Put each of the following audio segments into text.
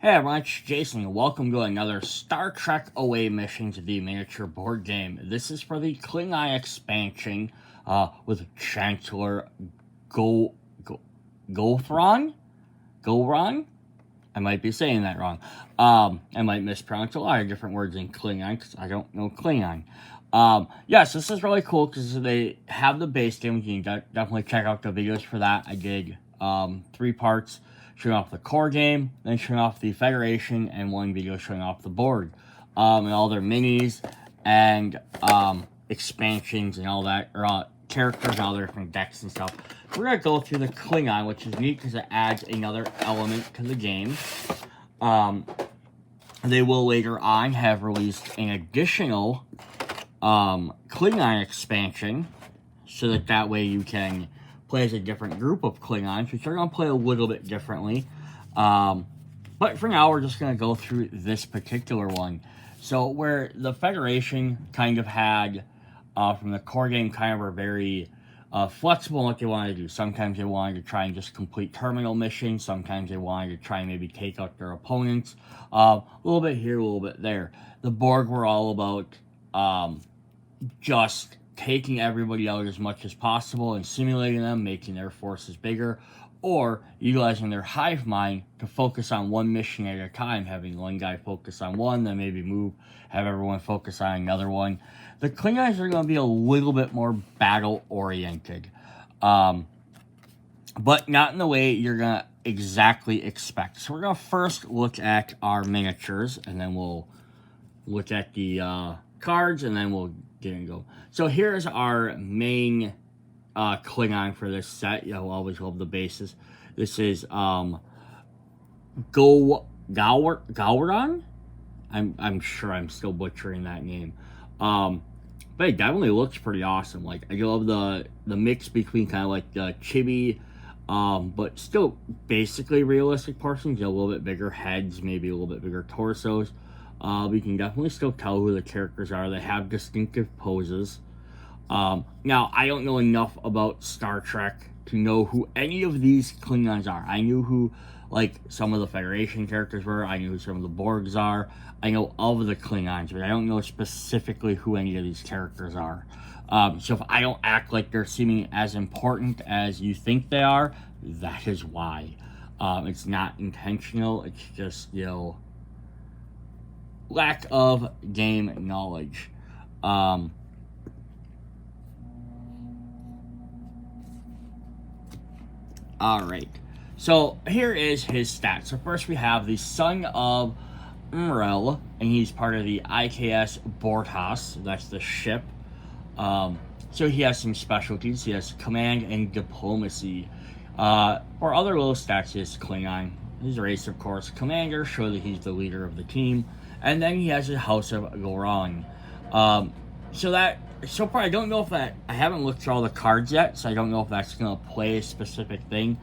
Hey everyone, it's Jason, and welcome to another Star Trek Away mission to the miniature board game. This is for the Klingon expansion with Chancellor Gorwron? Gorwron? I might be saying that wrong. I might mispronounce a lot of different words in Klingon because I don't know Klingon. Yes, this is really cool because they have the base game. You can definitely check out the videos for that. I did 3 parts showing off the core game, then showing off the Federation, and 1 video showing off the board. And all their minis and expansions and all that, or characters and all their different decks and stuff. We're going to go through the Klingon, which is neat because it adds another element to the game. They will later on have released an additional Klingon expansion, so that way you can play as a different group of Klingons, which are going to play a little bit differently. But for now, we're just going to go through this particular one. So where the Federation kind of had, from the core game, kind of were very flexible in what they wanted to do. Sometimes they wanted to try and just complete terminal missions. Sometimes they wanted to try and maybe take out their opponents. A little bit here, a little bit there. The Borg were all about just taking everybody out as much as possible and simulating them, making their forces bigger, or utilizing their hive mind to focus on one mission at a time, having one guy focus on one, then maybe have everyone focus on another one. The Klingons are going to be a little bit more battle-oriented, but not in the way you're going to exactly expect. So we're going to first look at our miniatures, and then we'll look at the cards, and then we'll get and go. So here's our main Klingon for this set. You'll always love the bases. This is Gorwron. I'm sure I'm still butchering that name. But it definitely looks pretty awesome. Like, I love the mix between kind of like the chibi, but still basically realistic portions. A little bit bigger heads, maybe a little bit bigger torsos. We can definitely still tell who the characters are. They have distinctive poses. Now, I don't know enough about Star Trek to know who any of these Klingons are. I knew who, like, some of the Federation characters were. I knew who some of the Borgs are. I know of the Klingons, but I don't know specifically who any of these characters are. So if I don't act like they're seeming as important as you think they are, that is why. It's not intentional. It's just, lack of game knowledge. Alright, so here is his stats. So first we have the son of Mrel, and he's part of the IKS Bortas, that's the ship. So he has some specialties. He has command and diplomacy. For other little stats, he has Klingon. His race, of course, commander, show that he's the leader of the team. And then he has a House of Gorwron. So far, I don't know if I haven't looked through all the cards yet, so I don't know if that's going to play a specific thing.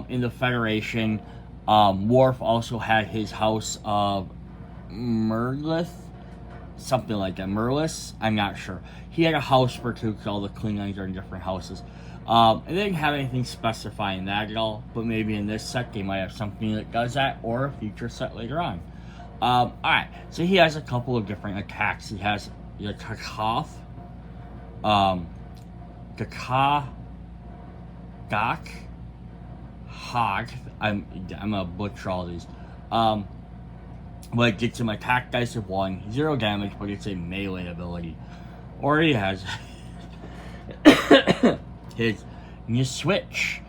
In the Federation, Worf also had his House of Merlith, something like that. Merlis? I'm not sure. He had a house for 2 because all the Klingons are in different houses. And they didn't have anything specifying that at all, but maybe in this set they might have something that does that, or a future set later on. Alright, so he has a couple of different attacks. He has the Kakoth, Hog. I'm gonna butcher all these. But it gets him attack dice of 1, 0 damage, but it's a melee ability. Or he has his new switch,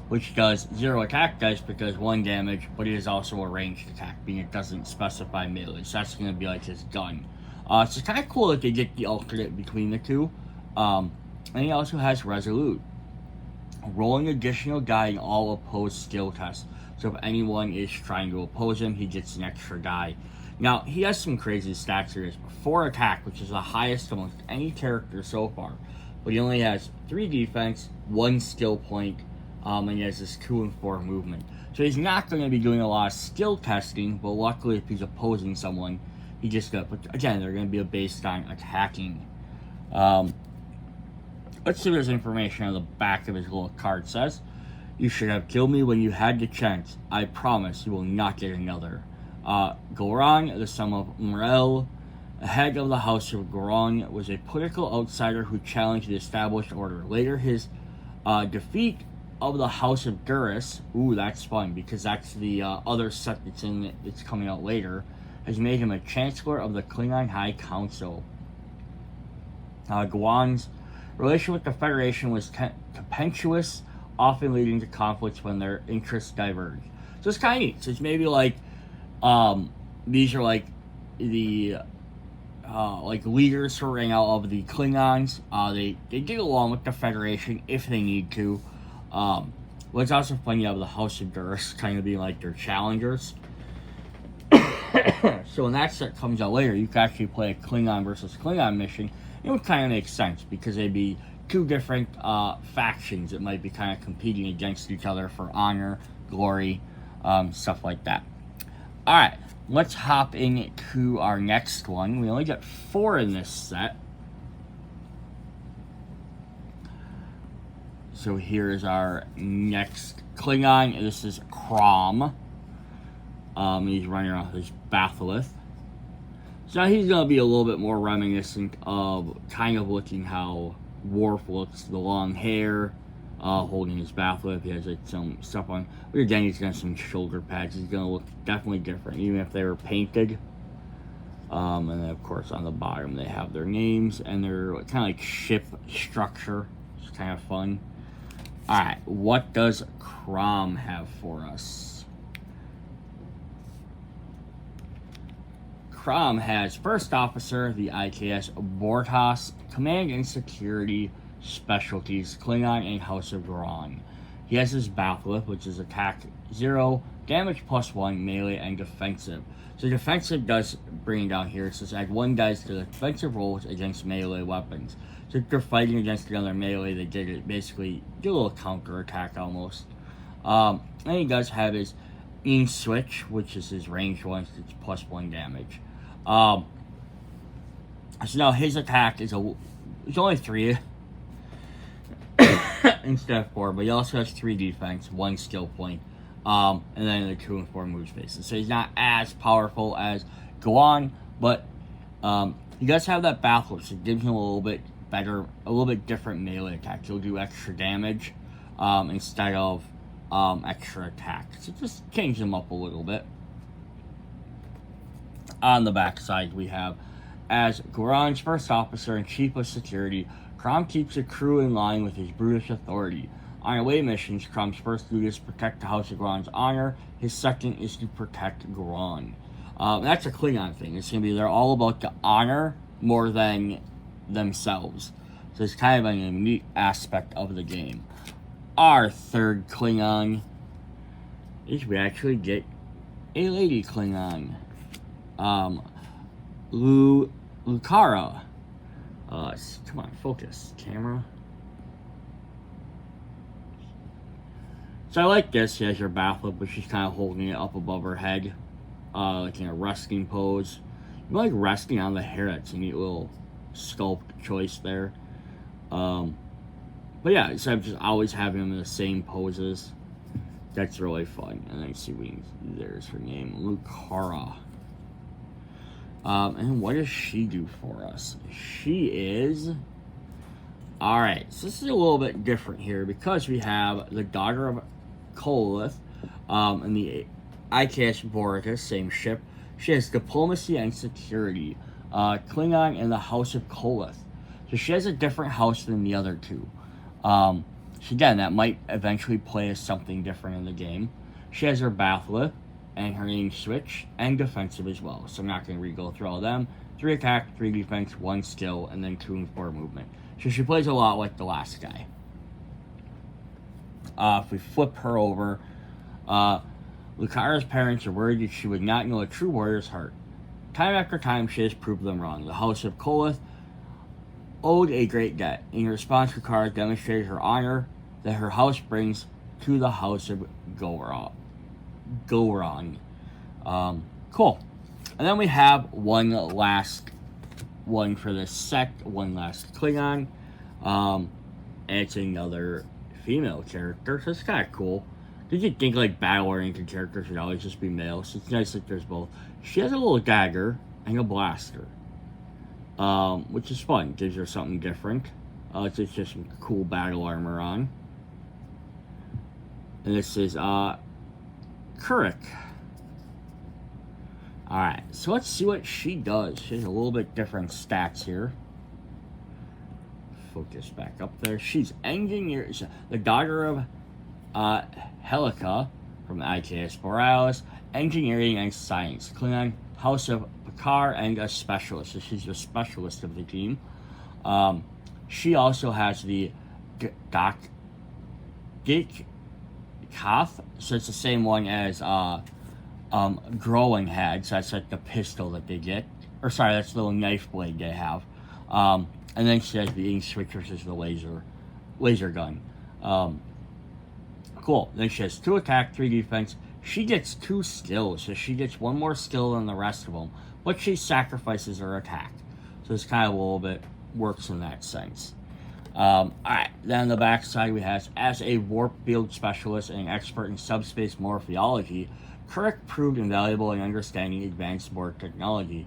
which does 0 attack dice because 1 damage, but it is also a ranged attack, being it doesn't specify melee. So that's going to be like his gun. So it's kind of cool that they get the alternate between the two. And he also has Resolute. Rolling additional die in all opposed skill tests. So if anyone is trying to oppose him, he gets an extra die. Now, he has some crazy stats here. 4 attack, which is the highest amongst any character so far. But he only has 3 defense, 1 skill point, and he has this 2 and 4 movement. So he's not going to be doing a lot of skill testing, but luckily if he's opposing someone, he just got, but again, they're going to be based on attacking. Let's see what his information on the back of his little card says. You should have killed me when you had the chance. I promise you will not get another. Gorwron, the son of Umrel, head of the House of Gorwron, was a political outsider who challenged the established order. Later, his defeat of the House of Duras, ooh, that's fun, because that's the other set that's coming out later, has made him a Chancellor of the Klingon High Council. Gorwron's relation with the Federation was tempestuous, often leading to conflicts when their interests diverge. So it's kind of neat. So it's maybe like these are like the like leaders who ran out of the Klingons. They get along with the Federation if they need to. What's also funny, you have the House of Duras kind of being like their challengers. So when that set comes out later, you can actually play a Klingon versus Klingon mission. It would kind of make sense because they'd be two different factions that might be kind of competing against each other for honor, glory, stuff like that. Alright, let's hop into our next one. We only got 4 in this set. So here's our next Klingon. This is Crom. He's running around with his batholith. So now he's going to be a little bit more reminiscent of kind of looking how Worf looks. The long hair, holding his batholith. He has like some stuff on. But again, he's got some shoulder pads. He's going to look definitely different, even if they were painted. And then, of course, on the bottom, they have their names and their kind of like ship structure. It's kind of fun. Alright, what does Crom have for us? Crom has First Officer, the IKS Bortas, Command and Security Specialties, Klingon and House of Gorwron. He has his batholith, which is attack 0, damage +1, melee, and defensive. So defensive does bring it down here. It says add 1 dice to the defensive rolls against melee weapons. So if they're fighting against another melee, they did it basically do a little counter attack almost. And he does have his switch, which is his ranged one. It's +1 damage. So now his attack is it's only 3 instead of 4, but he also has 3 defense, 1 skill point, and then the 2 and 4 move spaces. So he's not as powerful as Gorwron, but he does have that batholith, so it gives him a little bit better, a little bit different melee attack. He'll do extra damage instead of extra attack. So just change him up a little bit. On the backside, we have, as Gorwron's First Officer and Chief of Security, Crom keeps the crew in line with his brutish authority. On away missions, Crom's first duty is to protect the House of Gorwron's honor. His second is to protect Gorwron. That's a Klingon thing. It's going to be, they're all about the honor more than themselves. So it's kind of a unique aspect of the game. Our third Klingon is we actually get a lady Klingon. Lucara. Come on, focus, camera. So I like this. She has her batholith, but she's kind of holding it up above her head, like in a resting pose. You like resting on the hair. That's a neat little sculpt choice there. But yeah, instead of just always having them in the same poses, that's really fun. And then see, there's her name, Lucara. And what does she do for us? She is... Alright, so this is a little bit different here because we have the daughter of Kolith and the IKS Bortas, same ship. She has diplomacy and security. Klingon and the House of Kolith. So she has a different house than the other two. So again, that might eventually play as something different in the game. She has her batholith and her name switch, and defensive as well. So I'm not going to re-go through all of them. 3 attack, 3 defense, 1 skill, and then 2 and 4 movement. So she plays a lot like the last guy. If we flip her over, Lucara's parents are worried that she would not know a true warrior's heart. Time after time, she has proved them wrong. The House of Kolith owed a great debt. In response, Lucara demonstrated her honor that her house brings to the House of Gorwron. Cool. And then we have one last one for this set, one last Klingon. And it's another female character, so it's kind of cool. Did you think like battle-oriented characters would always just be male? So it's nice that there's both. She has a little dagger and a blaster, which is fun. Gives her something different. It's just some cool battle armor on. And this is Kurik. Alright, so let's see what she does. She has a little bit different stats here. Focus back up there. She's engineer, the daughter of Helica from IKS Borealis, engineering and science. Klingon House of Picard, and a specialist. So she's the specialist of the team. She also has the Geek Kath, so it's the same one as Growing had, so that's like the pistol that they get. Or sorry, that's the little knife blade they have. And then she has the ink switch, which is the laser gun. Cool. Then she has 2 attack, 3 defense. She gets 2 skills, so she gets 1 more skill than the rest of them, but she sacrifices her attack. So it's kind of a little bit works in that sense. Alright, then on the back side we have, as a warp field specialist and an expert in subspace morphology, Kurik proved invaluable in understanding advanced warp technology.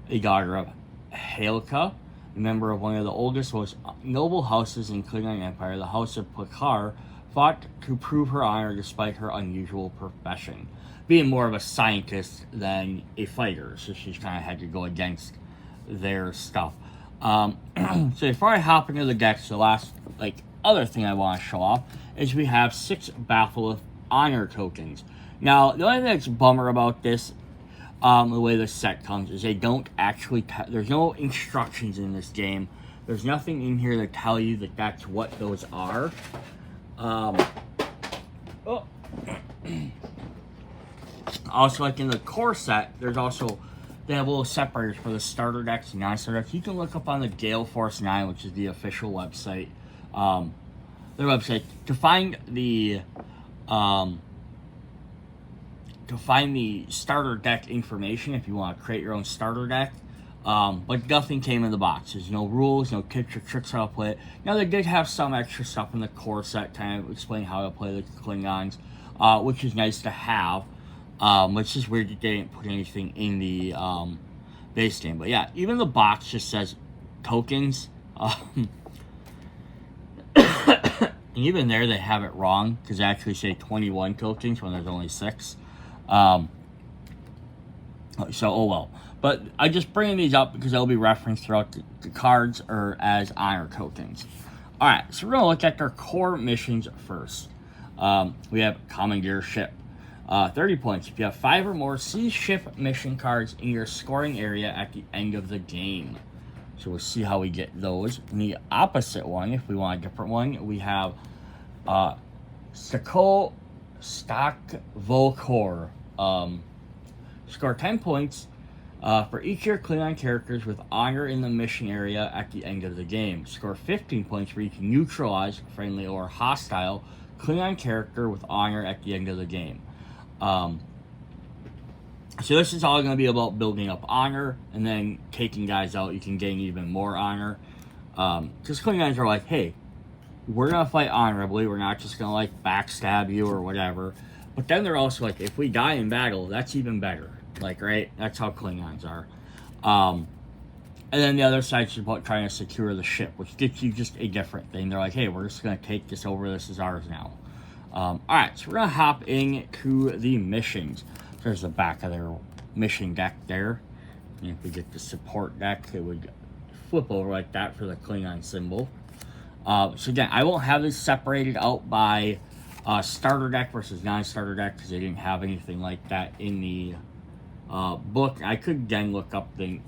A daughter of Helica, a member of one of the oldest, most noble houses in Klingon Empire, the House of Picard, fought to prove her honor despite her unusual profession, being more of a scientist than a fighter, so she's kind of had to go against their stuff. So before I hop into the decks, the last other thing I want to show off is we have 6 Baffle of Honor tokens. Now, the only thing that's a bummer about this, the way the set comes, is they don't actually, there's no instructions in this game. There's nothing in here to tell you that that's what those are. Also, like in the core set, there's also, they have little separators for the starter decks and non-starter decks. You can look up on the Gale Force 9, which is the official website, their website, to find the starter deck information if you want to create your own starter deck. But nothing came in the box. There's no rules, no tips or tricks how to play it. Now, they did have some extra stuff in the core set, kind of explain how to play the Klingons, which is nice to have. It's just weird that they didn't put anything in the base game. But yeah, even the box just says tokens. And even there, they have it wrong, because they actually say 21 tokens when there's only 6. So, oh well. But I'm just bringing these up because they'll be referenced throughout the cards or as honor tokens. Alright, so we're going to look at their core missions first. We have Commandeer Ship. 30 points. If you have 5 or more, see ship mission cards in your scoring area at the end of the game. So we'll see how we get those. And the opposite one, if we want a different one, we have Stock Volcor. Score 10 points for each of your Klingon characters with honor in the mission area at the end of the game. Score 15 points for each neutralized, friendly, or hostile Klingon character with honor at the end of the game. So this is all going to be about building up honor, and then taking guys out, you can gain even more honor. Because Klingons are like, hey, we're going to fight honorably, we're not just going to backstab you or whatever. But then they're also like, if we die in battle, that's even better. Right? That's how Klingons are. And then the other side's about trying to secure the ship, which gets you just a different thing. They're like, hey, we're just going to take this over, this is ours now. Alright, so we're going to hop into the missions. There's the back of their mission deck there. And if we get the support deck, it would flip over like that for the Klingon symbol. So again, I won't have this separated out by starter deck versus non-starter deck, because they didn't have anything like that in the book. I could then look up the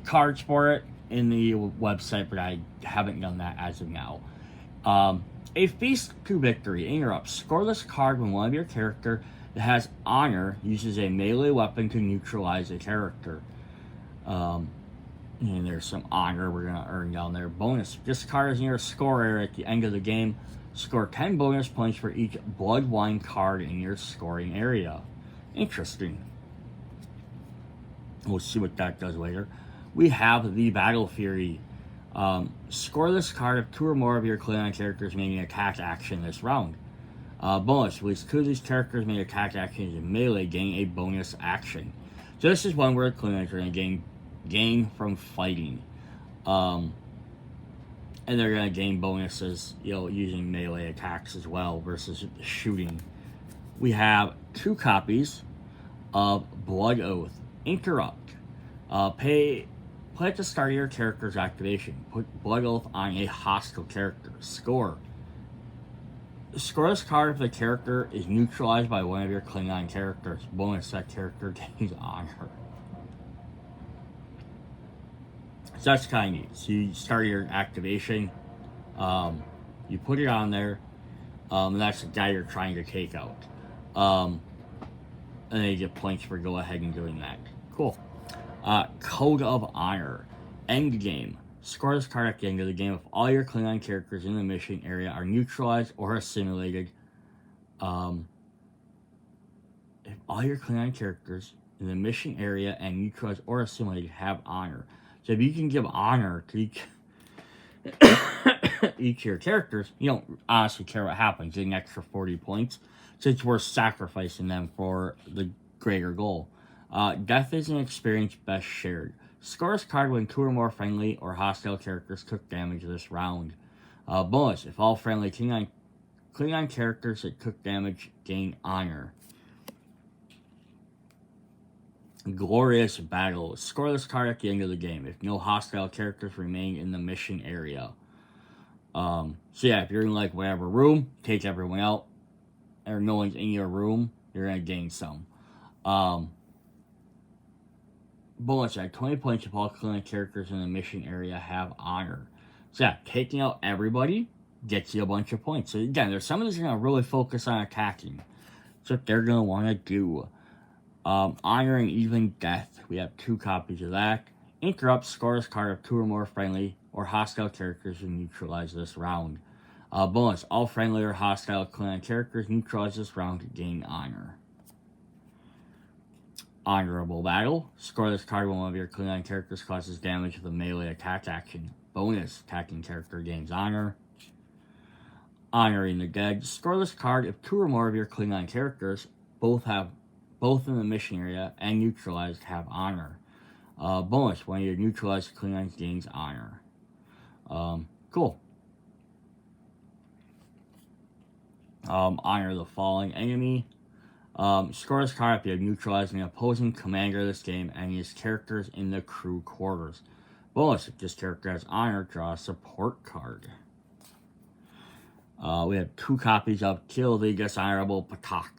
cards for it in the website, but I haven't done that as of now. A Feast to Victory. Interrupt. Score this card when one of your character that has honor uses a melee weapon to neutralize a character. And there's some honor we're going to earn down there. Bonus. This card is in your score area at the end of the game. Score 10 bonus points for each Blood Wine card in your scoring area. Interesting. We'll see what that does later. We have the Battle Fury. Score this card if 2 or more of your Klingon characters made an attack action this round. Bonus, with 2 of these characters made attack actions in melee, gain a bonus action. So this is one where Klingons are going to gain from fighting. And they're going to gain bonuses, using melee attacks as well versus shooting. We have 2 copies of Blood Oath. Interrupt. Play at the start of your character's activation. Put Blood Oath on a hostile character. Score this card if the character is neutralized by one of your Klingon characters. Bonus, that character gains honor. So that's kind of neat. So you start your activation, you put it on there, and that's the guy you're trying to take out. And then you get points for go ahead and doing that. Cool. Code of Honor. End game. Score this card at the end of the game if all your Klingon characters in the mission area are neutralized or assimilated. If all your Klingon characters in the mission area and neutralized or assimilated have honor. So if you can give honor to each of your characters, you don't honestly care what happens. You get an extra 40 points. So it's worth sacrificing them for the greater goal. Death is an experience best shared. Score this card when 2 or more friendly or hostile characters took damage this round. Bonus, if all friendly Klingon characters that took damage gain honor. Glorious Battle. Score this card at the end of the game if no hostile characters remain in the mission area. So yeah, if you're in whatever room, take everyone out, or no one's in your room, you're going to gain some. Bonus, at 20 points if all Klingon characters in the mission area have honor. So yeah, taking out everybody gets you a bunch of points. So again, there's some of these are going to really focus on attacking. That's what they're going to want to do. Honor and Even Death. We have 2 copies of that. Interrupt. Score this card if 2 or more friendly or hostile characters are neutralized this round. Bonus, all friendly or hostile Klingon characters neutralized this round to gain honor. Honorable Battle. Score this card when one of your Klingon characters causes damage with a melee attack action. Bonus, attacking character gains honor. Honoring the Dead. Score this card if 2 or more of your Klingon characters, both in the mission area and neutralized, have honor. Bonus, when your neutralized Klingons gains honor. Cool. Honor the Fallen Enemy. Score this card if you have neutralized an opposing commander of this game and his characters in the crew quarters. Bonus, if this character has honor, draw a support card. We have 2 copies of Kill the Dishonorable Patak.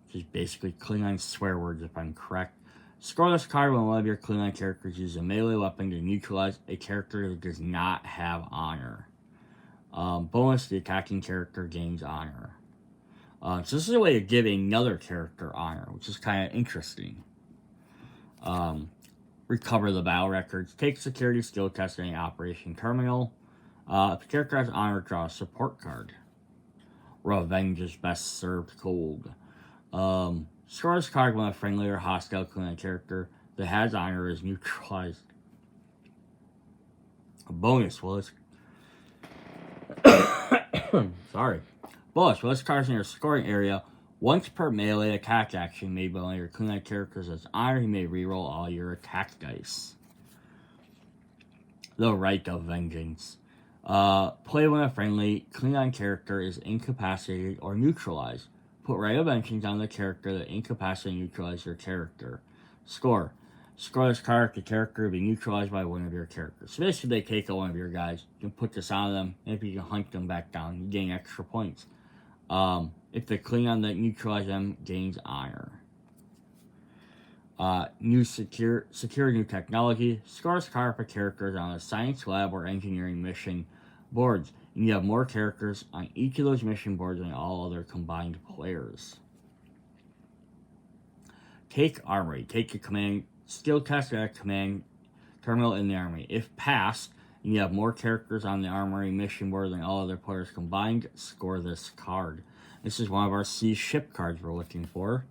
Which is basically Klingon swear words, if I'm correct. Score this card when one of your Klingon characters uses a melee weapon to neutralize a character that does not have honor. Bonus, the attacking character gains honor. So this is a way of giving another character honor, which is kind of interesting. Recover the battle records. Take security skill test in an operation terminal. If the character has honor, draw a support card. Revenge is best served cold. Score this card when a friendly or hostile Klingon character that has honor is neutralized. A bonus, well, it's sorry. Bonus, well, this card's in your scoring area. Once per melee attack action made by one of your Klingon characters as honor, you may reroll all your attack dice. The Right of Vengeance. Play when a friendly Klingon character is incapacitated or neutralized. Put Right of Vengeance on the character that incapacitated and neutralized your character. Score this card if the character be neutralized by one of your characters. So basically, they take out one of your guys, you can put this on them, and if you can hunt them back down, you gain extra points. If the Klingon that neutralized them gains honor. Secure new technology. Score this card if a character is on a science lab or engineering mission boards. And you have more characters on each of those mission boards than all other combined players. Take Armory. Take a command skill test at a command terminal in the Armory. If passed, and you have more characters on the Armory mission board than all other players combined, score this card. This is one of our C ship cards we're looking for.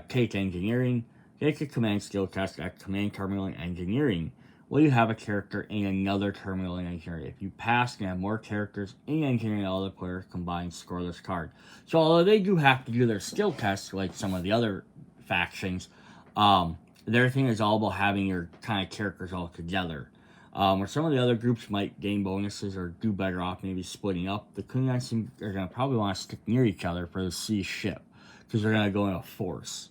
Take Engineering. Take a command skill test at command terminal in Engineering. will you have a character in another terminal in engineering. If you pass, you can have more characters in engineering than other players combined, score this card. So although they do have to do their skill tests like some of the other factions, their thing is all about having your kind of characters all together. Where some of the other groups might gain bonuses or do better off maybe splitting up, the Klingons are going to probably want to stick near each other for the sea ship, because they're going to go in a force.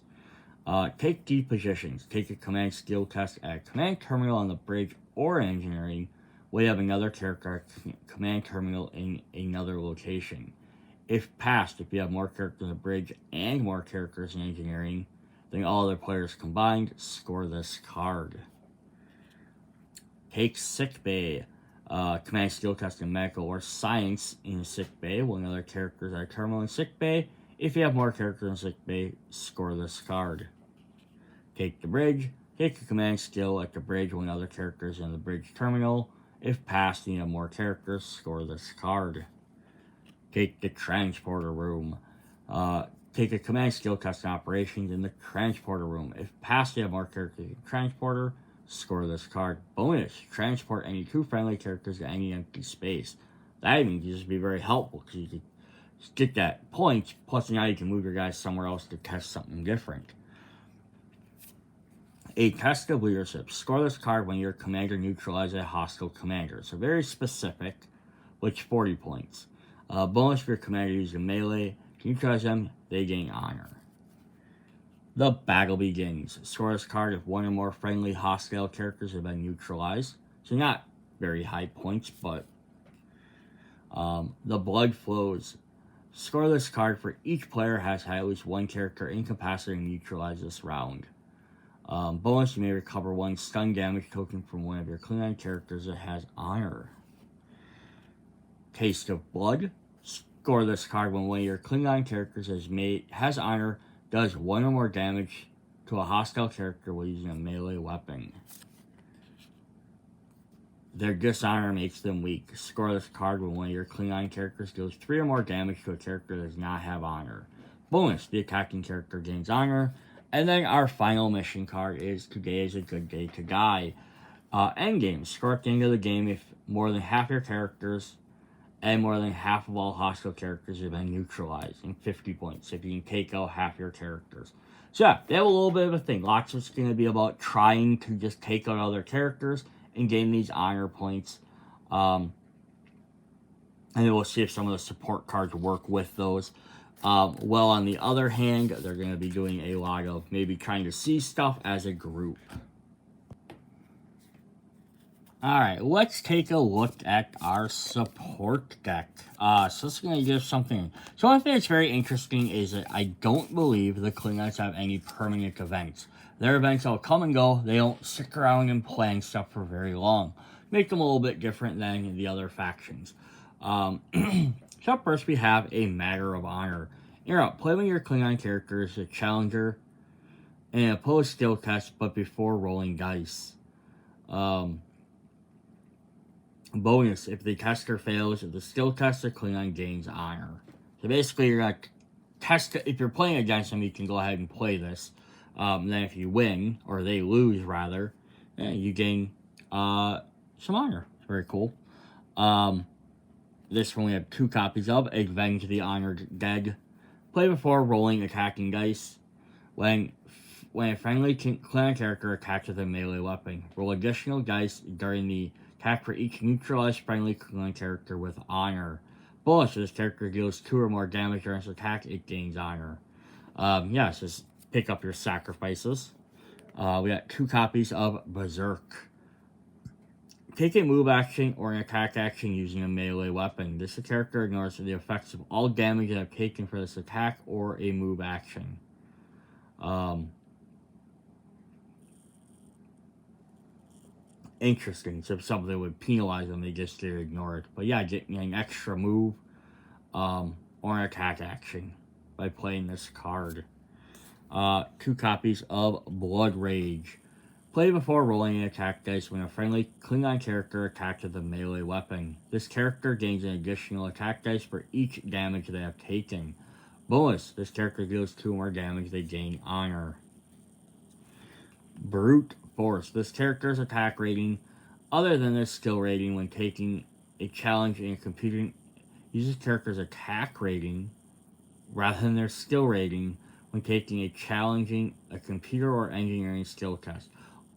Take deep positions. Take a command skill test at a command terminal on the bridge or engineering, where you have another character at command terminal in another location. If passed, if you have more characters on the bridge and more characters in engineering than all other players combined, score this card. Take sick bay. Command skill test in medical or science in sick bay, while another characters at a terminal in sick bay. If you have more characters in sick bay, score this card. Take the bridge. Take a command skill at the bridge when other characters in the bridge terminal. If passed, you have more characters, score this card. Take the transporter room. Take a command skill test in operations in the transporter room. If passed, you have more characters in the transporter, score this card. Bonus, transport any 2 friendly characters to any empty space. That means you just be very helpful, because you could get that point, plus now you can move your guys somewhere else to test something different. A test of leadership. Score this card when your commander neutralizes a hostile commander. So very specific, which 40 points. Bonus for your commander using melee. To neutralize them, they gain honor. The battle begins. Score this card if one or more friendly hostile characters have been neutralized. So not very high points, but the blood flows. Score this card for each player has had at least one character incapacitated and neutralized this round. Bonus, you may recover 1 stun damage token from one of your Klingon characters that has honor. Taste of blood. Score this card when one of your Klingon characters has honor, does 1 or more damage to a hostile character while using a melee weapon. Their dishonor makes them weak. Score this card when one of your Klingon characters deals 3 or more damage to a character that does not have honor. Bonus, the attacking character gains honor. And then our final mission card is Today is a Good Day to Die. Endgame. Score at the end of the game if more than half your characters and more than half of all hostile characters have been neutralized in 50 points. If you can take out half your characters. So yeah, they have a little bit of a thing. Lots of it's going to be about trying to just take out other characters and gain these honor points. And then we'll see if some of the support cards work with those. Well, on the other hand, they're going to be doing a lot of maybe trying to see stuff as a group. Alright, let's take a look at our support deck. So it's going to give something. So one thing that's very interesting is that I don't believe the Klingons have any permanent events. Their events all come and go. They don't stick around and plan stuff for very long. Make them a little bit different than the other factions. So first we have a Matter of Honor. Play with your Klingon character as a challenger and oppose skill test, but before rolling dice. Bonus, if the tester fails, if the skill test, the Klingon gains honor. So basically you're going to test it. If you're playing against them, you can go ahead and play this. Then if you win, or they lose rather, you gain some honor. It's very cool. This one we have 2 copies of. Avenge the Honored Dead. Play before rolling attacking dice. When a friendly Klingon character attacks with a melee weapon, roll additional dice during the attack for each neutralized friendly Klingon character with honor. Bonus, if this character deals 2 or more damage during its attack, it gains honor. Just pick up your sacrifices. We got 2 copies of Berserk. Take a move action or an attack action using a melee weapon. This character ignores the effects of all damage that have taken for this attack or a move action. Interesting. So if something would penalize them, they just ignore it. But yeah, getting an extra move or an attack action by playing this card. 2 copies of Blood Rage. Play before rolling an attack dice when a friendly Klingon character attacks with a melee weapon. This character gains an additional attack dice for each damage they have taken. Bonus, this character deals 2 more damage, they gain honor. Brute Force. This character's attack rating Other than their skill rating when taking a challenge in a computer, uses character's attack rating rather than their skill rating when taking a computer or engineering skill test.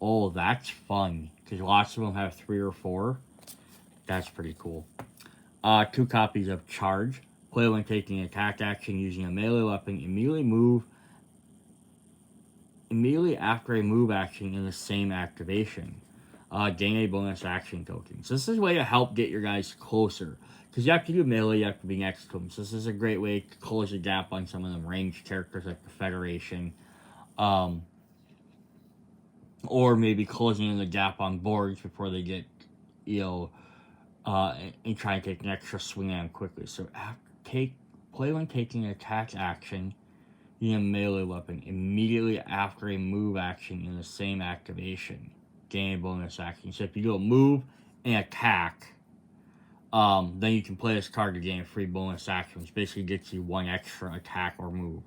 Oh, that's fun, because lots of them have 3 or 4. That's pretty cool. 2 copies of Charge. Play when taking attack action using a melee weapon. Immediately after a move action in the same activation. Gain a bonus action token. So this is a way to help get your guys closer. Because you have to do melee, you have to be next to them. So this is a great way to close the gap on some of them ranged characters like the Federation. Or maybe closing in the gap on boards before they get, and try and take an extra swing at them quickly. So play when taking an attack action using a melee weapon immediately after a move action in the same activation. Gain a bonus action. So if you do a move and attack, then you can play this card to gain a free bonus action, which basically gets you 1 extra attack or move.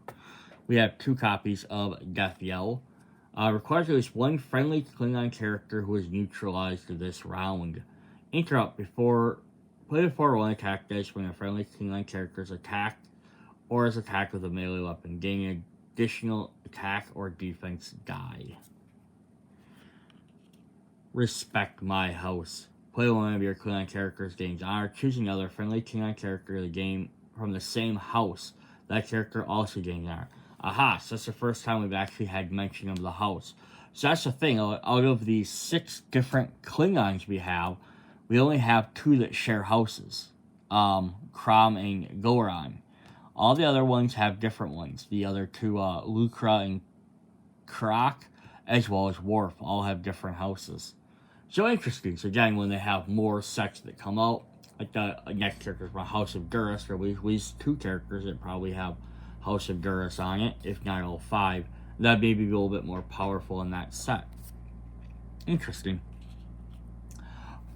We have 2 copies of Death Yell. Requires at least 1 friendly Klingon character who is neutralized to this round. Play before rolling attack dice when a friendly Klingon character is attacked or is attacked with a melee weapon, gaining an additional attack or defense die. Respect my house. Play one of your Klingon characters gains honor. Choose another friendly Klingon character of the game from the same house. That character also gains honor. Aha, so that's the first time we've actually had mention of the house. So that's the thing, out of the 6 different Klingons we have, we only have 2 that share houses. Krom and Gorwron. All the other ones have different ones. The other 2, Lucra and Krok, as well as Worf, all have different houses. So interesting. So again, when they have more sets that come out, like the next characters from House of Duras, or at least 2 characters that probably have House of Duras on it, if not all 5, that may be a little bit more powerful in that set. Interesting.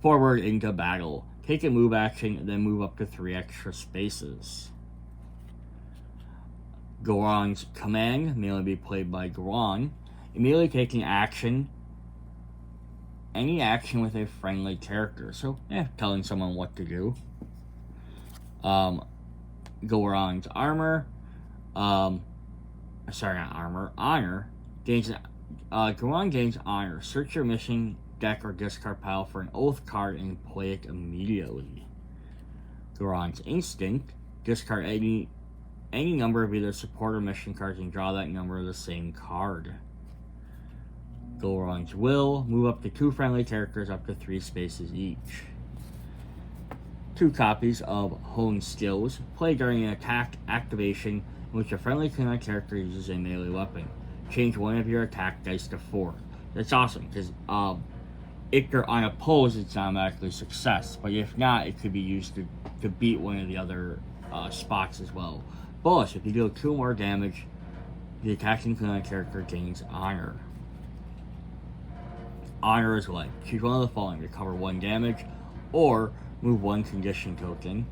Forward into battle. Take a move action and then move up to 3 extra spaces. Gorwron's command may only be played by Gorwron. Immediately taking action. Any action with a friendly character. So, telling someone what to do. Gorwron's armor. Honor. Gorwron gains honor. Search your mission deck or discard pile for an oath card and play it immediately. Gorwron's instinct. Discard any number of either support or mission cards and draw that number of the same card. Gorwron's will. Move up to 2 friendly characters up to 3 spaces each. 2 copies of Hone Skills. Play during an attack activation in which a friendly Klingon character uses a melee weapon. Change one of your attack dice to 4. That's awesome, because if they're unopposed, it's automatically success. But if not, it could be used to beat one of the other spots as well. Bonus, if you deal 2 more damage, the attacking Klingon character gains honor. Honor is life. Choose one of the following. Recover 1 damage, or move 1 condition token,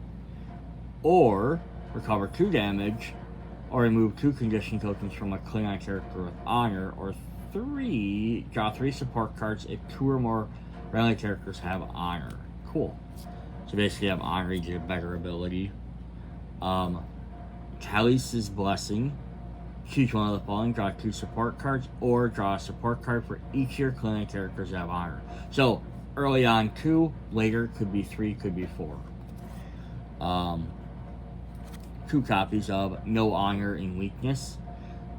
or recover 2 damage, or remove 2 condition tokens from a Klingon character with honor, or 3, draw 3 support cards if 2 or more friendly characters have honor. Cool. So basically have honor, you get a better ability. Khaleesi's Blessing. Choose one of the following, draw 2 support cards, or draw a support card for each of your Klingon characters that have honor. So, early on 2, later could be 3, could be 4. 2 copies of No Honor in Weakness.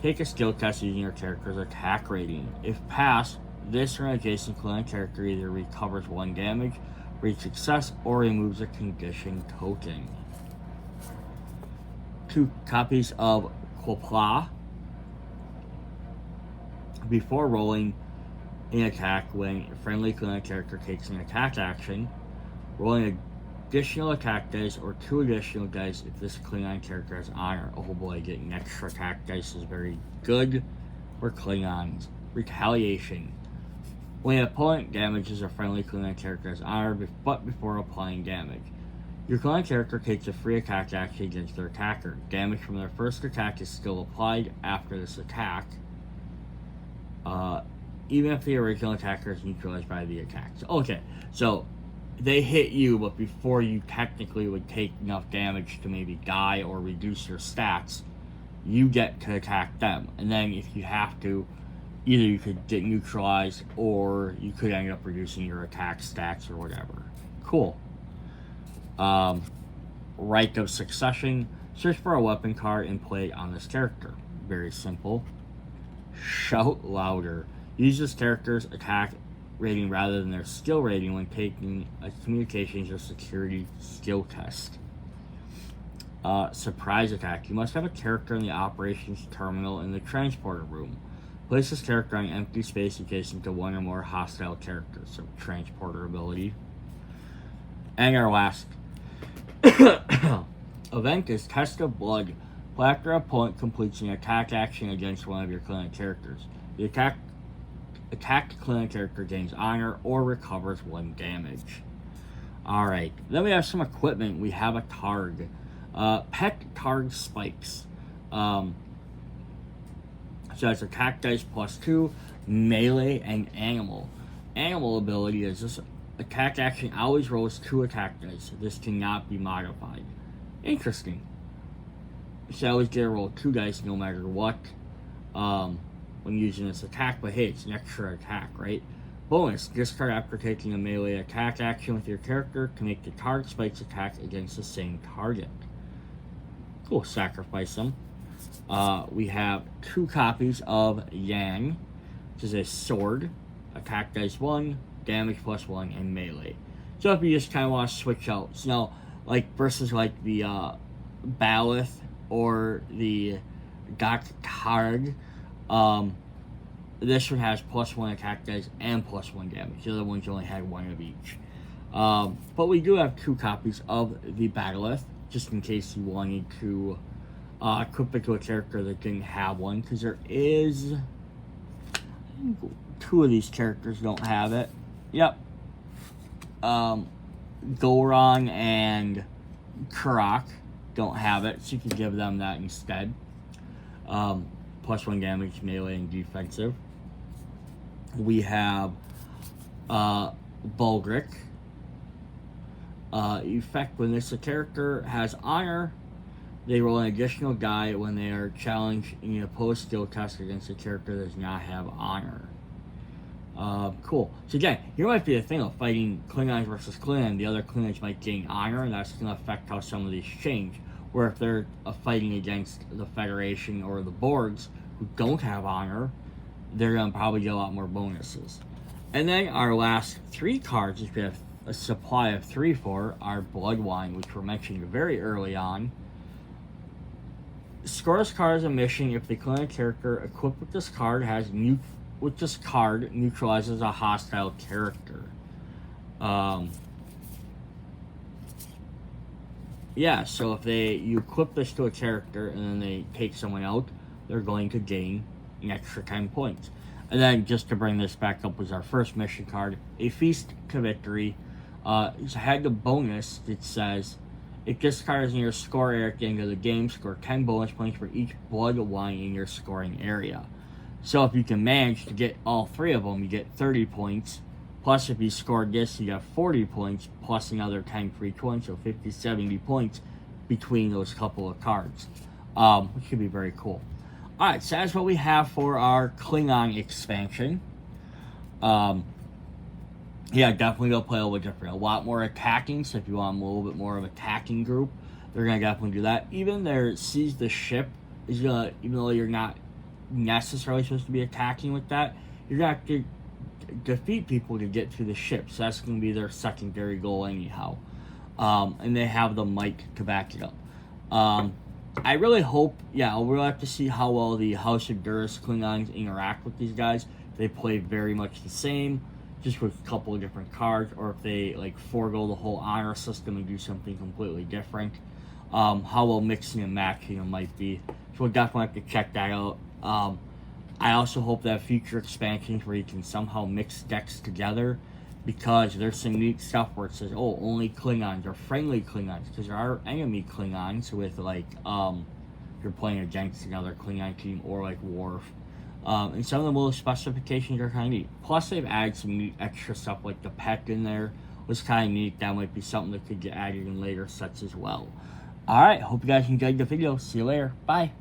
Take a skill test using your character's attack rating. If passed, this or an adjacent Klingon character either recovers 1 damage, reaches success, or removes a condition token. 2 copies of Qopla. Before rolling an attack, when a friendly Klingon character takes an attack action, rolling additional attack dice or 2 additional dice if this Klingon character has honor. Oh boy, getting extra attack dice is very good for Klingons. Retaliation. When an opponent damages a friendly Klingon character has honor, but before applying damage. Your Klingon character takes a free attack action against their attacker. Damage from their first attack is still applied after this attack. even if the original attacker is neutralized by the attack. So, okay, so they hit you, but before you technically would take enough damage to maybe die or reduce your stats, you get to attack them. And then if you have to, either you could get neutralized or you could end up reducing your attack stats or whatever. Cool. Right of succession. Search for a weapon card and play it on this character. Very simple. Shout louder. Use this character's attack rating rather than their skill rating when taking a communications or security skill test. Surprise attack. You must have a character in the operations terminal in the transporter room. Place this character on empty space adjacent to one or more hostile characters. So transporter ability. And our last event is Test of Blood. Play after an opponent completes an attack action against one of your Klingon characters. The attacked Klingon character gains honor or recovers 1 damage. Alright, then we have some equipment. We have a Targ. Pet Targ Spikes. So it's attack dice +2, melee, and animal. Animal ability is this attack action always rolls 2 attack dice. This cannot be modified. Interesting. So I always get to roll 2 dice no matter what when using this attack, but hey, it's an extra attack, right? Bonus, discard after taking a melee attack action with your character to make the Targ Spikes attack against the same target. Cool, sacrifice them. We have 2 copies of Yang, which is a sword, attack dice 1, damage +1, and melee. So if you just kind of want to switch out, so like versus like the Baloth or the Targ, this one has +1 attack dice and +1 damage. The other ones only had 1 of each. But we do have 2 copies of the Baloth, just in case you wanted to equip it to a character that didn't have one, because there is 2 of these characters don't have it. Yep. Gorwron and Karak don't have it, so you can give them that instead. +1 damage, melee, and defensive. We have Bulgric. Effect: when this character has honor, they roll an additional die when they are challenged in an opposed skill test against a character that does not have honor. Cool. So again, here might be a thing of fighting Klingons versus Klingon. The other Klingons might gain honor, and that's going to affect how some of these change. Where if they're fighting against the Federation or the Borgs, who don't have honor, they're going to probably get a lot more bonuses. And then our last 3 cards, which we have a supply of 3 for, are Blood Wine, which we're mentioning very early on. Score this card as a mission if the Klingon character equipped with this card neutralizes a hostile character. Yeah, so if you equip this to a character and then they take someone out, they're going to gain an extra 10 points. And then just to bring this back up was our first mission card, A Feast to Victory. It had the bonus that says, if this card is in your score area at the end of the game, score 10 bonus points for each blood wine in your scoring area. So if you can manage to get all 3 of them, you get 30 points. Plus, if you scored this, you have 40 points, plus another 10 for each one, so 50, 70 points between those couple of cards, which could be very cool. Alright, so that's what we have for our Klingon expansion. Yeah, definitely go play a little different. A lot more attacking, so if you want a little bit more of an attacking group, they're going to definitely do that. Even their Seize the Ship is going to, even though you're not necessarily supposed to be attacking with that, you're going to have to defeat people to get to the ship, so that's going to be their secondary goal anyhow. And they have the might to back it up. I really hope, we'll have to see how well the House of Duras Klingons interact with these guys. They play very much the same, just with a couple of different cards, or if they forego the whole honor system and do something completely different. How well mixing and matching them might be. So we'll definitely have to check that out. I also hope that future expansions where you can somehow mix decks together, because there's some neat stuff where it says, oh, only Klingons or friendly Klingons, because there are enemy Klingons with if you're playing against another Klingon team or Worf. And some of the little specifications are kind of neat. Plus, they've added some neat extra stuff like the pet in there was kind of neat. That might be something that could get added in later sets as well. Alright, hope you guys enjoyed the video. See you later. Bye.